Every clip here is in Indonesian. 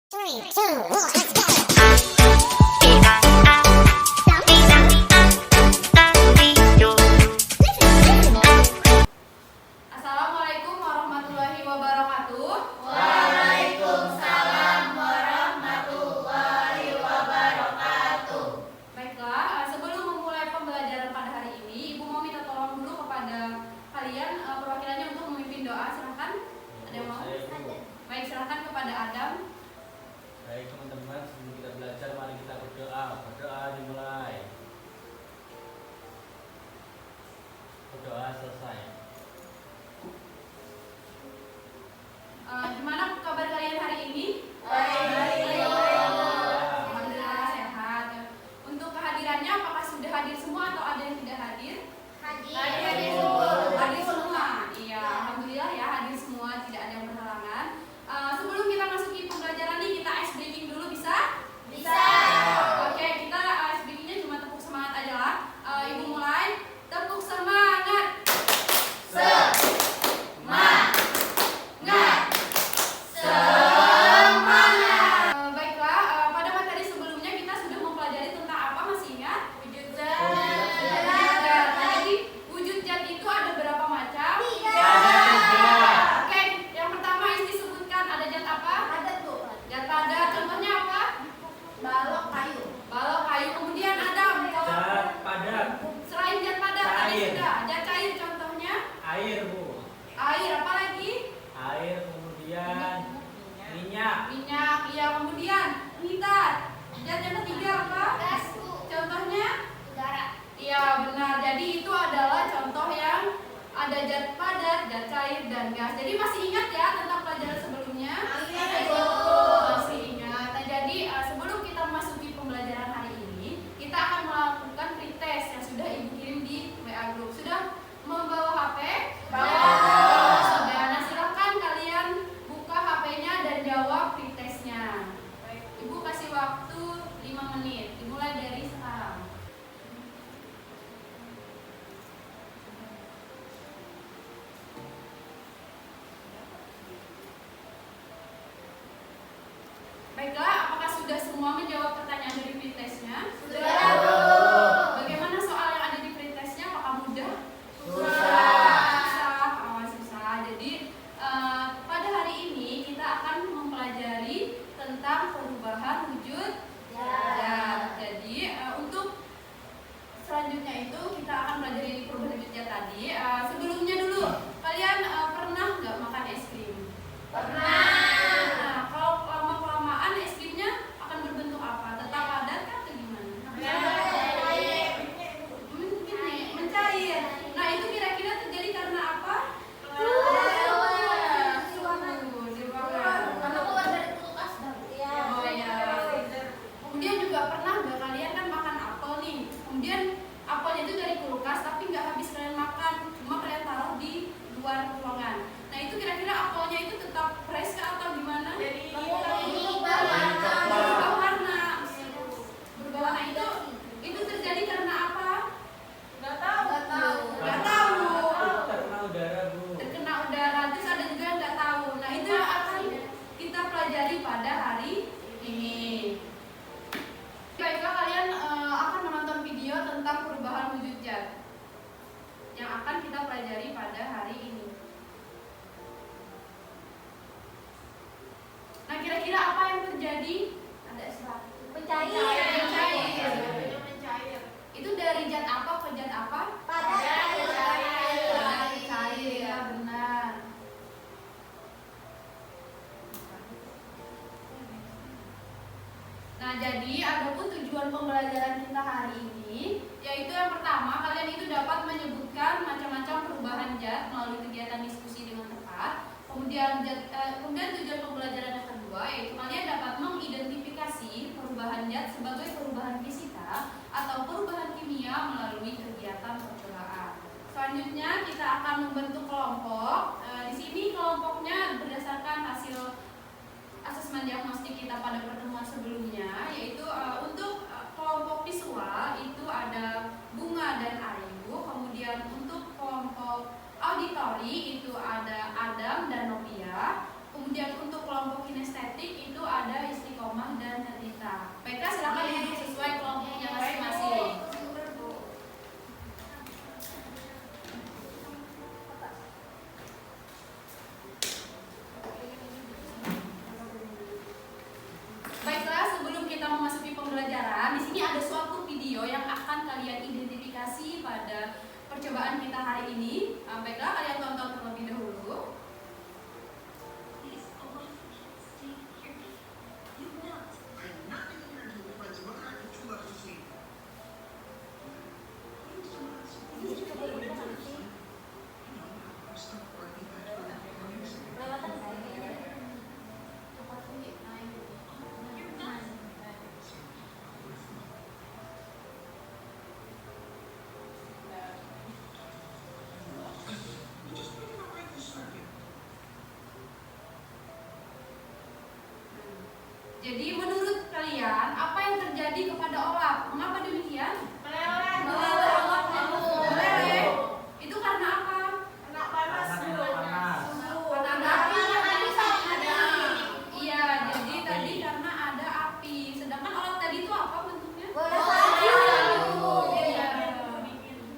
3, 2, 1, let's go! Assalamualaikum warahmatullahi wabarakatuh. Waalaikumsalam warahmatullahi wabarakatuh. Baiklah, sebelum memulai pembelajaran pada hari ini, Ibu mau minta tolong dulu kepada kalian perwakilannya untuk memimpin doa. Silahkan. Ada yang mau? Baik, silahkan kepada Adam. Baik teman-teman, sebelum kita belajar mari kita berdoa. Berdoa dimulai. Berdoa selesai. Gimana kabar kalian hari ini? Baik. Alhamdulillah sehat. Untuk kehadirannya apakah sudah hadir semua atau ada yang tidak hadir? Hadir. Hadir semua. Iya, alhamdulillah ya hadir semua, tidak ada yang berhalangan. Sebelum kita masuki pembelajaran ini kita ice breaking dulu bisa? Bisa. Oke, kita ice breakingnya cuma tepuk semangat aja lah. Ibu mulai. Tepuk semangat. Semangat. Baiklah, pada materi sebelumnya kita sudah mempelajari tentang apa, masih ingat? Wujud zat. Jadi wujud zat itu ada berapa macam? Oke, yang pertama yang disebutkan ada zat apa? Zat padat. Contohnya apa? Balok kayu. Balok kayu. Kemudian ada Zat padat, selain zat padat tadi Cair. sudah. Zat cair contohnya air bu, air, apa lagi? air kemudian minyak, Minyak. Iya, kemudian nitrat. Zat yang ketiga apa? Contohnya? Iya, benar. Jadi itu adalah contoh yang ada zat padat, zat cair, dan gas. Jadi masih ingat ya tentang pelajaran sebelumnya? Masih ingat. Nah, jadi sebelum kita memasuki pembelajaran hari ini, kita akan melakukan pretest yang sudah Ibu kirim di WA Group. Sudah membawa HP? Sudah. Nah, silakan kalian buka HP-nya dan jawab pretestnya. Ibu kasih waktu 5 menit. Dimulai dari sekarang. Baiklah, apakah sudah semua menjawab pertanyaan dari pretestnya? Bagaimana soal yang ada di pretestnya? Apakah mudah? Susah. Jadi pada hari ini kita akan mempelajari tentang perubahan wujud zat. Jadi untuk selanjutnya itu kita akan pelajari perubahan wujud zat tadi. Sebelumnya dulu, kalian pernah nggak makan es krim? Nah, kalau lama-kelamaan es krimnya akan berbentuk apa? Tetap padat kah atau gimana? Mungkin mencair. Nah, itu kira-kira terjadi karena apa? Oh ya. Kemudian juga pernah nggak kalian kan makan apel nih? Kemudian apelnya itu dari kulkas tapi nggak habis kalian makan, cuma kalian taruh di luar ruangan. Nah, itu kira-kira apelnya itu tetap fresh kah atau gimana? Berubah warna. Berubah warna itu terjadi karena apa? Nggak tahu. terkena udara bu. Terkena udara. Terus ada juga yang nggak tahu. Nah, itu yang akan kita pelajari pada hari ini. Baiklah, kalian akan menonton video tentang perubahan wujud zat yang akan kita pelajari pada hari ini. Nah, kira-kira apa yang terjadi? Ada Mencair. Itu dari zat apa ke zat apa? Cair, ya benar. Nah, jadi adapun tujuan pembelajaran kita hari ini, yaitu yang pertama, kalian itu dapat menyebutkan macam-macam perubahan zat melalui kegiatan diskusi dengan tepat. Kemudian tujuan pembelajaran yang kedua, yaitu kalian dapat mengidentifikasi perubahan zat sebagai perubahan fisika atau perubahan kimia melalui kegiatan percobaan. Selanjutnya kita akan membentuk kelompok. Di sini kelompoknya berdasarkan hasil asesmen diagnostik kita pada pertemuan sebelumnya, yaitu untuk kelompok visual itu ada Bunga dan Ayu. Kemudian untuk kelompok auditori itu ada Adam dan Novia. Kemudian untuk kelompok kinestetik itu ada ada istiqomah dan tadita. Baiklah, silakan duduk sesuai kelompoknya masing-masing. Baiklah, sebelum kita memasuki pembelajaran, di sini ada suatu video yang akan kalian identifikasi pada percobaan kita hari ini. Baiklah, kalian tonton terlebih dahulu. Jadi menurut kalian apa yang terjadi kepada Olaf? Mengapa demikian? Meleleh. Meleleh. Itu karena apa? Kena panas. Karena ada api. Iya, jadi tadi karena ada api. Sedangkan Olaf tadi itu apa bentuknya? Iya,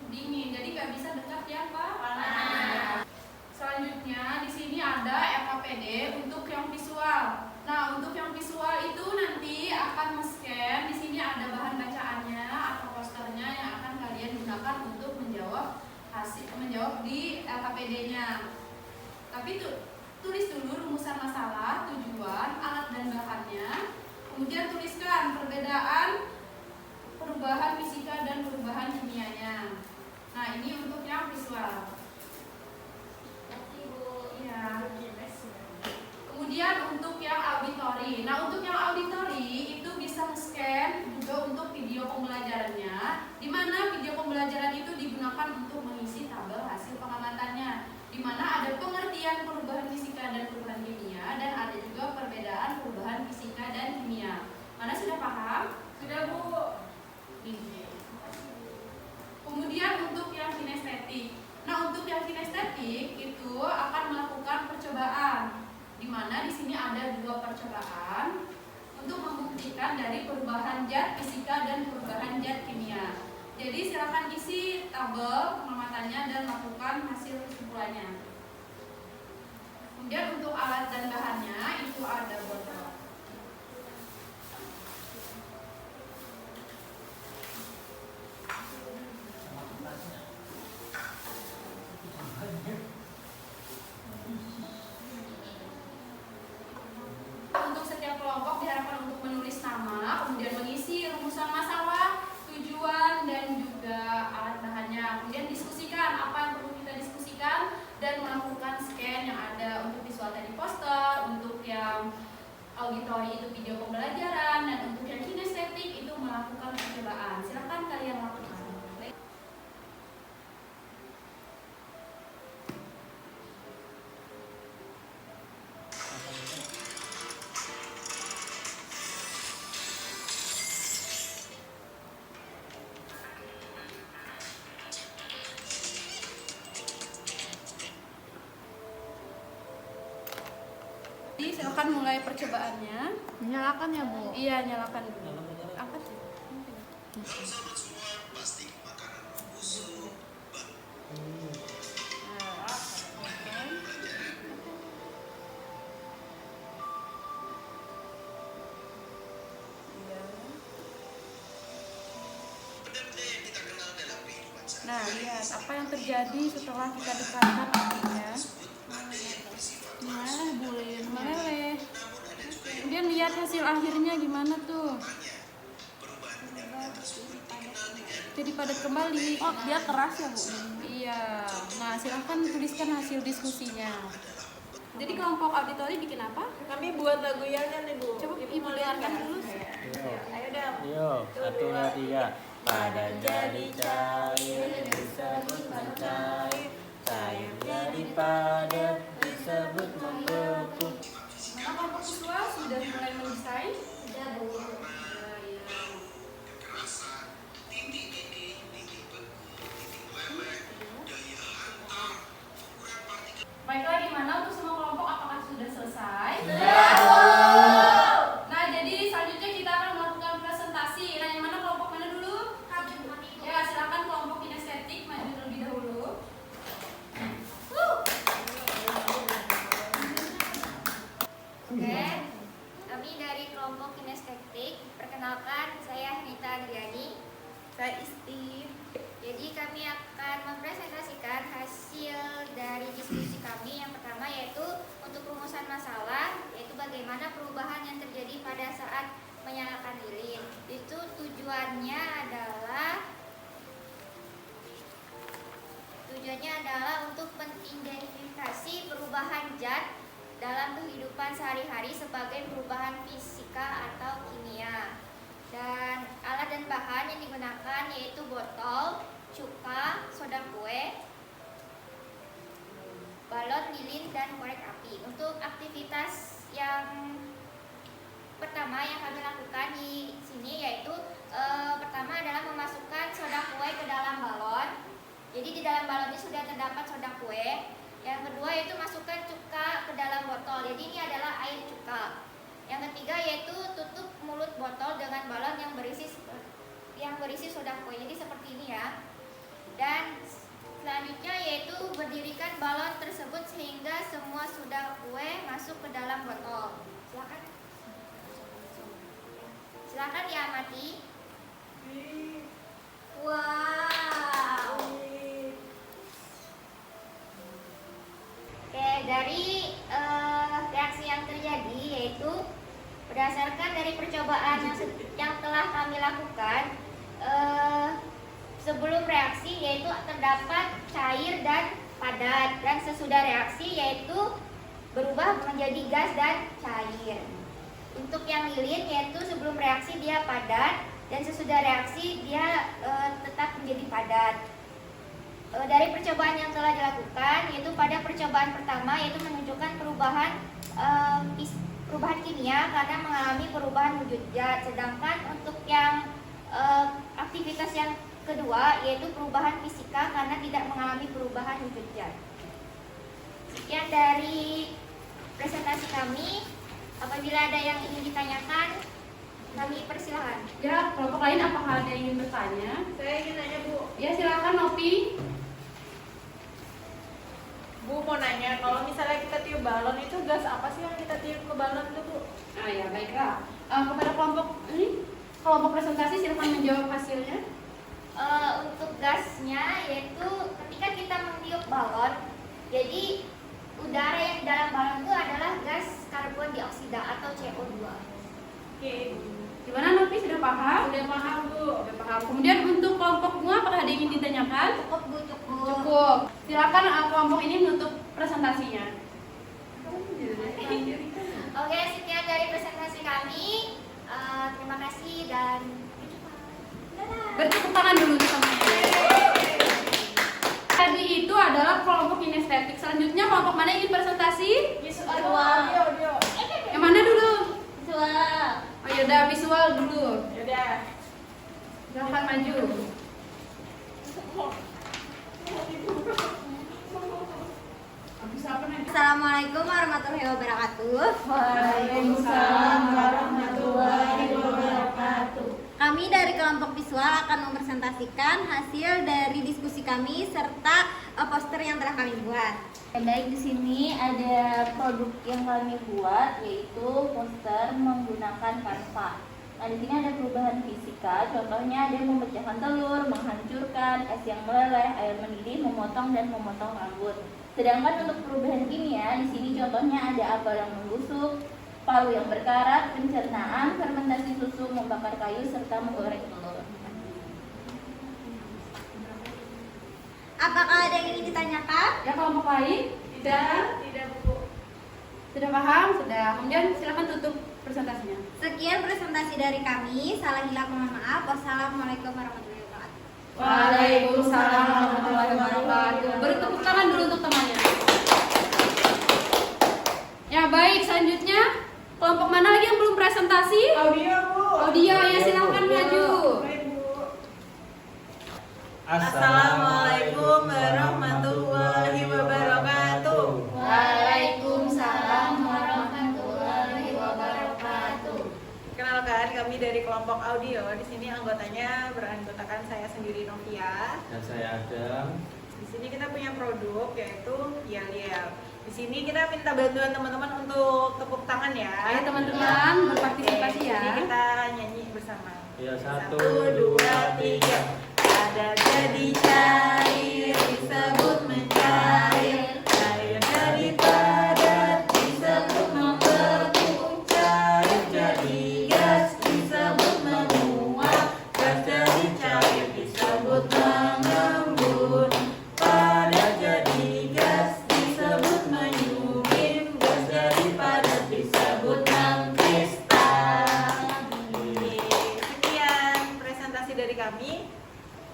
dingin. Jadi nggak bisa dekat ya, Pak? Panas. Selanjutnya di sini ada RKPD untuk yang visual. Nah, untuk yang visual itu nanti akan men-scan. Di sini ada bahan bacaannya atau posternya yang akan kalian gunakan untuk menjawab di LKPD-nya. Tapi tulis dulu rumusan masalah, tujuan, alat dan bahannya. Kemudian tuliskan perubahan fisika dan perubahan kimianya. Nah, ini untuk yang visual. Iya. Kemudian untuk yang auditori. Nah, untuk yang auditori itu bisa scan juga untuk video pembelajarannya, di mana video pembelajaran itu digunakan untuk mengisi tabel hasil pengamatannya, di mana ada pengertian perubahan fisika dan perubahan kimia, dan ada juga perbedaan perubahan fisika dan kimia. Mana sudah paham? Sudah, Bu. Ini. Kemudian untuk yang kinestetik. Nah, untuk yang kinestetik itu akan melakukan percobaan, di mana di sini ada 2 percobaan untuk membuktikan dari perubahan zat fisika dan perubahan zat kimia. Jadi silakan isi tabel pengamatannya dan lakukan hasil kesimpulannya. Kemudian untuk alat dan bahannya itu ada botol. Untuk setiap kelompok diharapkan untuk menulis nama, kemudian mengisi rumusan masalah, tujuan, dan juga alat bahannya. Kemudian diskusikan apa yang perlu kita diskusikan dan melakukan scan yang ada untuk visual tadi poster, untuk yang auditori itu video pembelajaran, dan untuk yang kinestetik itu melakukan percobaan. Silakan kalian lakukan. Jadi silakan mulai percobaannya. Nyalakan ya, Bu. Iya, nyalakan dulu. Angkat ya. Nah, lihat apa yang terjadi setelah kita dekatkan apinya. Meleleh. Kemudian lihat hasil akhirnya gimana tuh. Jadi padat kembali. Oh, dia keras ya, Bu? Iya. Nah, silahkan tuliskan hasil diskusinya. Jadi kelompok auditori bikin apa? Kami buat lagu yelnya nih, Bu. Coba Ibu Ibu mau lihatkan lihat dulu. Ayo dong. Yo, 1, 2, 3. Padat jadi cair disebut mencair, cair jadi padat disebut membeku. Nah, kelompok visual sudah mulai mendesain? Sudah, Bu. Baiklah, gimana untuk semua kelompok, apakah sudah selesai? Oke, kami dari kelompok kinestetik. Perkenalkan, saya Rita Adriani. Saya Isti. Jadi kami akan mempresentasikan hasil dari diskusi kami. Yang pertama yaitu untuk rumusan masalah, yaitu bagaimana perubahan yang terjadi pada saat menyalakan lilin. Itu tujuannya adalah untuk mengidentifikasi perubahan zat dalam kehidupan sehari-hari sebagai perubahan fisika atau kimia. Dan alat dan bahan yang digunakan yaitu botol, cuka, soda kue, balon lilin, dan korek api. Untuk aktivitas yang pertama yang kami lakukan di sini yaitu pertama adalah memasukkan soda kue ke dalam balon. Jadi di dalam balon ini sudah terdapat soda kue. Yang kedua yaitu masukkan cuka ke dalam botol. Jadi ini adalah air cuka. Yang ketiga yaitu tutup mulut botol dengan balon yang berisi soda kue. Jadi seperti ini ya. Dan selanjutnya yaitu berdirikan balon tersebut sehingga semua soda kue masuk ke dalam botol. Silakan diamati. Wow. Oke, dari reaksi yang terjadi yaitu berdasarkan dari percobaan yang telah kami lakukan, sebelum reaksi yaitu terdapat cair dan padat, dan sesudah reaksi yaitu berubah menjadi gas dan cair. Untuk yang lilin yaitu sebelum reaksi dia padat dan sesudah reaksi dia tetap menjadi padat. Dari percobaan yang telah dilakukan yaitu pada percobaan pertama yaitu menunjukkan perubahan kimia karena mengalami perubahan wujud zat, sedangkan untuk yang aktivitas yang kedua yaitu perubahan fisika karena tidak mengalami perubahan wujud zat. Sekian dari presentasi kami. Apabila ada yang ingin ditanyakan, kami persilahkan. Ya, kelompok lain apakah ada yang ingin bertanya? Saya ingin nanya, Bu. Ya, silakan Nopi. Bu mau nanya, kalau misalnya kita tiup balon itu gas apa sih yang kita tiup ke balon itu, Bu? Ah ya, baiklah. Kepada kelompok presentasi silakan menjawab hasilnya. Untuk gasnya yaitu ketika kita meniup balon, jadi udara yang di dalam balon itu adalah gas karbon dioksida atau CO2. Oke. Gimana Nopi, sudah paham? Sudah paham, Bu. Sudah paham. Kemudian untuk kelompokmu apakah ada yang ingin ditanyakan? Cukup, Bu, cukup. Cukup. Silakan kelompok ini menutup presentasinya. Oke, sekian dari presentasi kami. Terima kasih dan dadah. Bertepuk tangan dulu semuanya. Tadi itu adalah kelompok kinestetik. Selanjutnya kelompok mana yang ingin presentasi? Audio. Yang mana dulu? Visual. Oh yaudah, visual dulu. Yaudah. Silahkan maju. Assalamualaikum warahmatullahi wabarakatuh. Waalaikumsalam warahmatullahi wabarakatuh. Kami dari kelompok visual akan mempresentasikan hasil dari diskusi kami serta poster yang telah kami buat. Baik, di sini ada produk yang kami buat yaitu poster menggunakan kanva. Nah, di sini ada perubahan fisika, contohnya ada memecahkan telur, menghancurkan, es yang meleleh, air mendidih, memotong dan memotong rambut. Sedangkan untuk perubahan kimia, di sini contohnya ada apel yang membusuk, palu yang berkarat, pencernaan, fermentasi susu, membakar kayu, serta menggoreng telur. Apakah ada yang ingin ditanyakan? Ya, kelompok lain? Tidak, Bu. Sudah paham? Sudah. Kemudian silakan tutup presentasinya. Sekian presentasi dari kami. Salah hilaf mohon maaf. Wassalamualaikum warahmatullahi wabarakatuh. Waalaikumsalam warahmatullahi wabarakatuh. Beri tepuk tangan dulu untuk temannya. Ya baik, selanjutnya kelompok mana lagi yang belum presentasi? Audio, Bu. Audio, ya silakan maju. Baik, Bu. Assalamualaikum warahmatullahi wabarakatuh. Waalaikumsalam warahmatullahi wabarakatuh. Kenalkan, kami dari kelompok audio. Di sini anggotanya beranggotakan saya sendiri Novia. Dan saya Adam. Di sini kita punya produk yaitu yel-yel. Di sini kita minta bantuan teman-teman untuk tepuk tangan ya. Ayo teman-teman berpartisipasi Oke, ya. Jadi kita nyanyi bersama. Ya, 1, 2, 3. Ada jadi cair disebut mencair. Cair jadi padat disebut membeku. Cair jadi gas disebut menguap. Gas jadi cair disebut mengembun. Padat jadi gas disebut menyublim. Gas jadi padat disebut mengkristal. Sekian presentasi dari kami.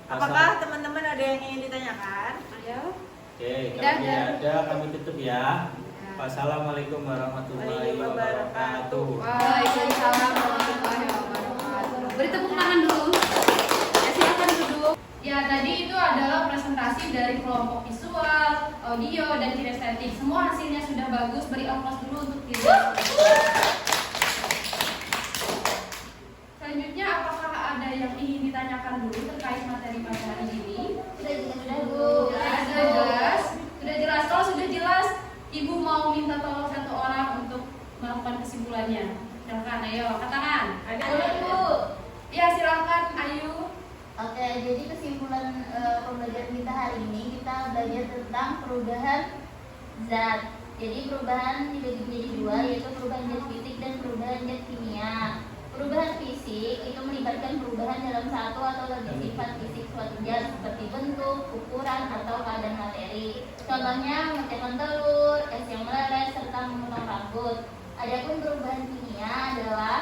Apakah teman-teman ada yang ingin ditanyakan? Ayo. Oke, Udah, kami udah. ada, kami tutup ya. Wassalamualaikum warahmatullahi wabarakatuh. Waalaikumsalam warahmatullahi wabarakatuh. Beri tepuk tangan dulu. Ya, silakan duduk. Ya, tadi itu adalah presentasi dari kelompok visual, audio, dan kinestetik. Semua hasilnya sudah bagus. Beri aplaus dulu untuk diri. Selanjutnya, apakah ada yang ingin ditanyakan dulu terkait materi pada hari ini? Sudah Bu. Sudah jelas. Sudah jelas. Kalau sudah jelas, Ibu mau minta tolong satu orang untuk melakukan kesimpulannya. Silakan, ayo, angkat tangan. Boleh Bu. Ya, silakan, Ayu. Oke, jadi kesimpulan pembelajaran kita hari ini kita belajar tentang perubahan zat. Jadi perubahan dibagi menjadi dua, yaitu perubahan zat fisik dan perubahan zat kimia. Perubahan fisik itu melibatkan perubahan dalam satu atau lebih sifat fisik suatu zat seperti bentuk, ukuran, atau keadaan materi. Contohnya memecahkan telur, es yang meleleh, serta memotong rambut. Adapun perubahan kimia adalah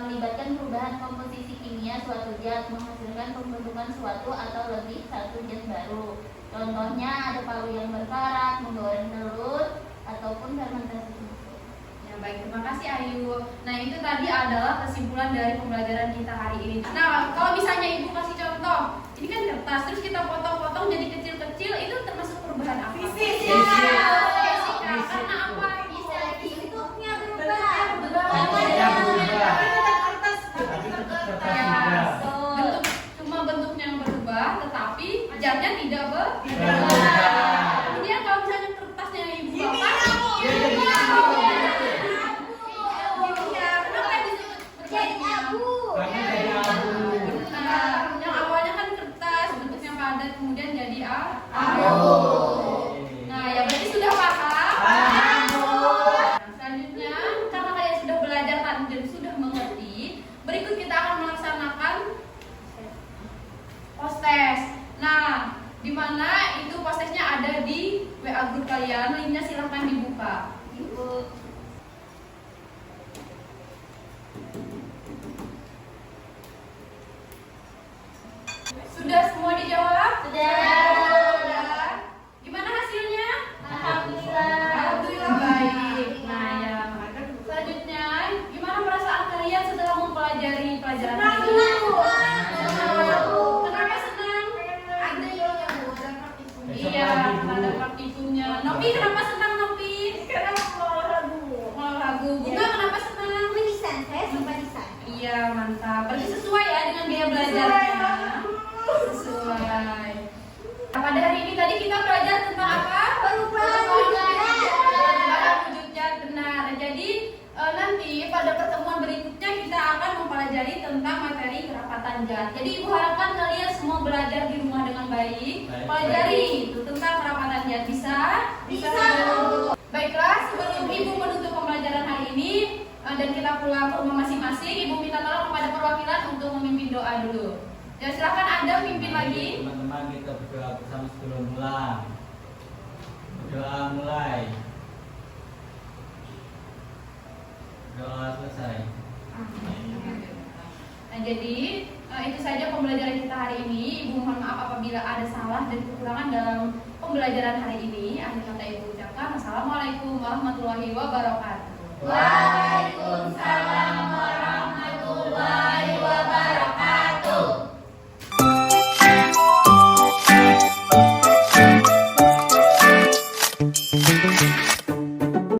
melibatkan perubahan komposisi kimia suatu zat menghasilkan pembentukan suatu atau lebih satu zat baru. Contohnya ada paru yang berkarat, menggoreng telur, ataupun fermentasi susu. Ya, baik, terima kasih Ayu. Nah, itu tadi adalah kesimpulan dari pembelajaran kita hari ini. Nah, kalau misalnya Ibu kasih contoh, ini kan kertas, terus kita potong-potong jadi kecil-kecil, itu termasuk perubahan apa? Fisik. Fisika. Karena apa? Bisa bentuknya Bentuknya berubah. Bentuknya berubah. Tapi tetap kertas Ya, juga. bentuk cuma bentuknya yang berubah, tetapi zatnya tidak berubah. Berubah. Kemudian kalau misalnya kertasnya Ibu Gini, apa? Gini. Kenapa disebut Jadi abu. Kami jadi abu. Nah, yang awalnya kan kertas, bentuknya padat, kemudian jadi Abu. Nah, ya berarti sudah paham? Paham, Bu. Nah, selanjutnya, karena kalian sudah belajar dan sudah mengerti, berikut kita akan melaksanakan post-test. Nah, di mana itu post-testnya ada di WA grup kalian, linknya silahkan dibuka. Ibu. Sudah semua dijawab? Sudah. Gimana hasilnya? Alhamdulillah. Alhamdulillah baik. Nah, ya. Selanjutnya, gimana perasaan kalian setelah mempelajari pelajaran Senang, ini? Bu. Kenapa senang? Ada yang Bu, ada praktikum. Besok Iya, lagi, Bu. ada praktikumnya. Nopi, kenapa senang Nopi? Karena mau lagu. Mau lagu. Bunga, kenapa senang? Desain, saya suka desain. Iya, mantap. Berarti sesuai ya dengan gaya belajarnya. Sesuai. Nah, pada hari ini tadi kita belajar tentang apa? Perubahan zat. Perubahan wujud zat, benar. Jadi nanti pada pertemuan berikutnya kita akan mempelajari tentang materi kerapatan zat. Jadi Ibu harapkan kalian semua belajar di rumah dengan baik. Baik. Pelajari itu tentang kerapatan zat. Bisa? Bisa. Baiklah, sebelum Ibu menutup pembelajaran hari ini dan kita pulang ke rumah masing-masing, Ibu minta tolong kepada perwakilan untuk memimpin doa dulu. Ya, silakan Anda pimpin lagi. Teman-teman, kita berdoa bersama sebelum pulang. Berdoa mulai. Doa selesai. Nah, jadi itu saja pembelajaran kita hari ini. Ibu mohon maaf apabila ada salah dan kekurangan dalam pembelajaran hari ini. Akhir kata Ibu ucapkan Assalamualaikum warahmatullahi wabarakatuh. Waalaikumsalam.